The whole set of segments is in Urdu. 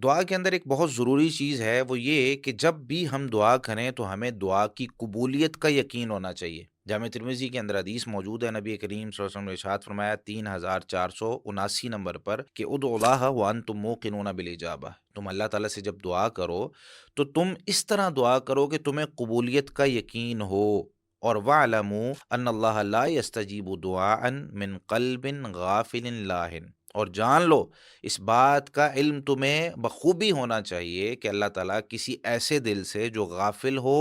دعا کے اندر ایک بہت ضروری چیز ہے، وہ یہ کہ جب بھی ہم دعا کریں تو ہمیں دعا کی قبولیت کا یقین ہونا چاہیے۔ جامع ترمذی کے اندر حدیث موجود ہے، نبی کریم صلی اللہ علیہ وسلم نے ارشاد فرمایا 3479 نمبر پر کہ ادعوا اللہ وانتم موقنون بالاجابہ، تم اللہ تعالیٰ سے جب دعا کرو تو تم اس طرح دعا کرو کہ تمہیں قبولیت کا یقین ہو، اور وَاعْلَمُوا أَنَّ اللَّهَ لَا يَسْتَجِيبُ دُعَاءً مِّن قَلْبٍ غَافِلٍ لاهٍ، اور جان لو اس بات کا علم تمہیں بخوبی ہونا چاہیے کہ اللہ تعالیٰ کسی ایسے دل سے جو غافل ہو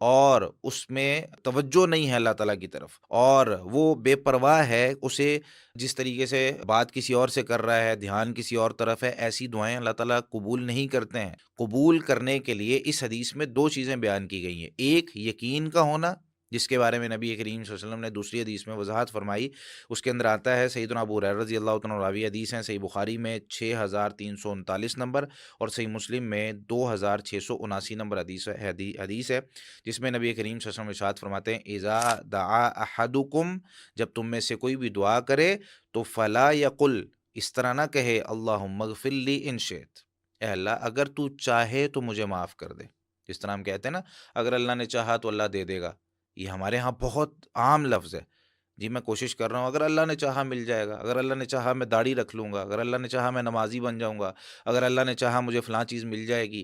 اور اس میں توجہ نہیں ہے اللہ تعالیٰ کی طرف، اور وہ بے پرواہ ہے، اسے جس طریقے سے بات کسی اور سے کر رہا ہے، دھیان کسی اور طرف ہے، ایسی دعائیں اللہ تعالیٰ قبول نہیں کرتے ہیں۔ قبول کرنے کے لیے اس حدیث میں دو چیزیں بیان کی گئی ہیں، ایک یقین کا ہونا، جس کے بارے میں نبی کریم صلی اللہ علیہ وسلم نے دوسری حدیث میں وضاحت فرمائی۔ اس کے اندر آتا ہے، سیدنا ابو ہریرہ رضی اللہ عنہ راوی حدیث ہیں، صحیح بخاری میں 6339 نمبر اور صحیح مسلم میں 2679 نمبر حدیث ہے، جس میں نبی کریم صلی اللہ علیہ وسلم ارشاد فرماتے ہیں اذا دعا احدکم، جب تم میں سے کوئی بھی دعا کرے تو فلا یقل، اس طرح نہ کہے اللہم اغفر لی ان شئت، اے اللہ اگر تو چاہے تو مجھے معاف کر دے۔ جس طرح ہم کہتے ہیں نا، اگر اللہ نے چاہا تو اللہ دے دے گا، یہ ہمارے ہاں بہت عام لفظ ہے۔ جی میں کوشش کر رہا ہوں، اگر اللہ نے چاہا مل جائے گا، اگر اللہ نے چاہا میں داڑھی رکھ لوں گا، اگر اللہ نے چاہا میں نمازی بن جاؤں گا، اگر اللہ نے چاہا مجھے فلاں چیز مل جائے گی،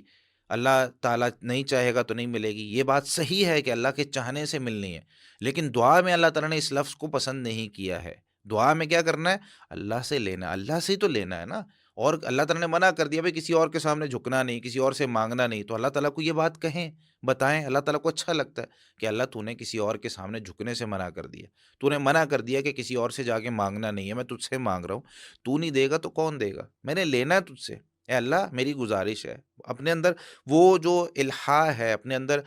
اللہ تعالیٰ نہیں چاہے گا تو نہیں ملے گی۔ یہ بات صحیح ہے کہ اللہ کے چاہنے سے ملنی ہے، لیکن دعا میں اللہ تعالیٰ نے اس لفظ کو پسند نہیں کیا ہے۔ دعا میں کیا کرنا ہے؟ اللہ سے لینا ہے، اللہ سے ہی تو لینا ہے نا۔ اور اللہ تعالیٰ نے منع کر دیا بھائی کسی اور کے سامنے جھکنا نہیں، کسی اور سے مانگنا نہیں، تو اللہ تعالیٰ کو یہ بات کہیں، بتائیں، اللہ تعالیٰ کو اچھا لگتا ہے کہ اللہ تو نے کسی اور کے سامنے جھکنے سے منع کر دیا، تو نے منع کر دیا کہ کسی اور سے جا کے مانگنا نہیں ہے، میں تجھ سے مانگ رہا ہوں، تو نہیں دے گا تو کون دے گا؟ میں نے لینا ہے تجھ سے، اے اللہ میری گزارش ہے۔ اپنے اندر وہ جو الحاح ہے، اپنے اندر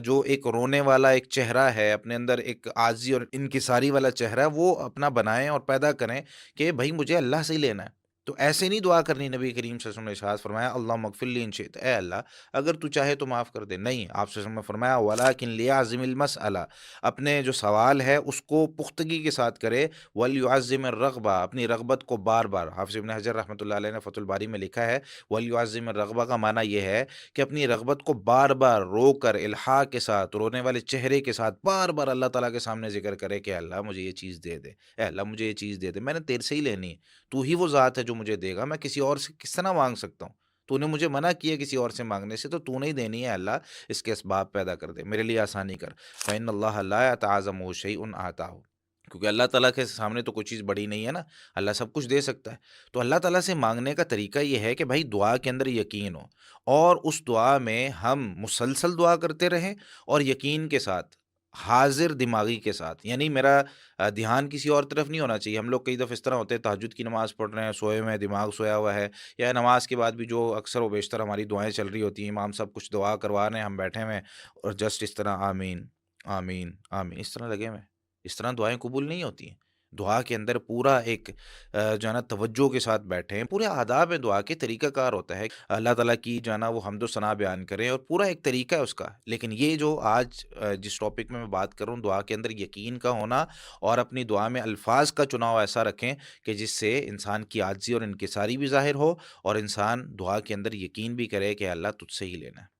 جو ایک رونے والا ایک چہرہ ہے، اپنے اندر ایک عاجزی اور انکساری والا چہرہ ہے، وہ اپنا بنائیں اور پیدا کریں کہ بھائی مجھے اللہ سے ہی لینا ہے۔ تو ایسے نہیں دعا کرنی، نبی کریم صلی اللہ علیہ وسلم نے ارشاد فرمایا اللہم اغفر لی ان شئت، اے اللہ اگر تو چاہے تو معاف کر دے۔ نہیں، آپ صلی اللہ علیہ وسلم نے فرمایا ولیکن لیعظم المسئلہ، اپنے جو سوال ہے اس کو پختگی کے ساتھ کرے، ولیعظم الرغبہ، اپنی رغبت کو بار بار، حافظ ابن حجر رحمۃ اللہ علیہ نے فتح الباری میں لکھا ہے ولیعظم الرغبہ کا معنی یہ ہے کہ اپنی رغبت کو بار بار رو کر الحاح کے ساتھ، رونے والے چہرے کے ساتھ بار بار اللہ تعالیٰ کے سامنے ذکر کرے کہ اللہ مجھے یہ چیز دے دے، اے اللہ مجھے یہ چیز دے دے، میں نے تیرے سے ہی لینی ہے، تو ہی وہ ذات ہے جو مجھے دے گا، میں کسی اور سے کس طرح مانگ سکتا ہوں؟ تو نے مجھے منع کیا کسی اور سے مانگنے سے، تو تو نے ہی دینی ہے، اللہ اس کے اسباب پیدا کر دے، میرے لیے آسانی کر۔ فإن اللہ لا يتعاظمہ شیء آتاہ، کیونکہ اللہ تعالیٰ کے سامنے تو کوئی چیز بڑی نہیں ہے نا، اللہ سب کچھ دے سکتا ہے۔ تو اللہ تعالیٰ سے مانگنے کا طریقہ یہ ہے کہ بھائی دعا کے اندر یقین ہو، اور اس دعا میں ہم مسلسل دعا کرتے رہیں، اور یقین کے ساتھ، حاضر دماغی کے ساتھ، یعنی میرا دھیان کسی اور طرف نہیں ہونا چاہیے۔ ہم لوگ کئی دفعہ اس طرح ہوتے ہیں، تہجد کی نماز پڑھ رہے ہیں، سوئے ہوئے ہیں، دماغ سویا ہوا ہے، یا نماز کے بعد بھی جو اکثر و بیشتر ہماری دعائیں چل رہی ہوتی ہیں، امام صاحب کچھ دعا کروا رہے ہیں، ہم بیٹھے ہوئے ہیں اور جسٹ اس طرح آمین آمین آمین اس طرح لگے ہوئے ہیں، اس طرح دعائیں قبول نہیں ہوتی ہیں۔ دعا کے اندر پورا ایک جو ہے نا توجہ کے ساتھ بیٹھیں، پورے آداب ہیں دعا کے، طریقہ کار ہوتا ہے اللہ تعالیٰ کی جو ہے نا وہ حمد و ثنا بیان کریں، اور پورا ایک طریقہ ہے اس کا۔ لیکن یہ جو آج جس ٹاپک میں بات کروں، دعا کے اندر یقین کا ہونا، اور اپنی دعا میں الفاظ کا چناؤ ایسا رکھیں کہ جس سے انسان کی عاجزی اور انکساری بھی ظاہر ہو، اور انسان دعا کے اندر یقین بھی کرے کہ اللہ تجھ سے ہی لینا ہے۔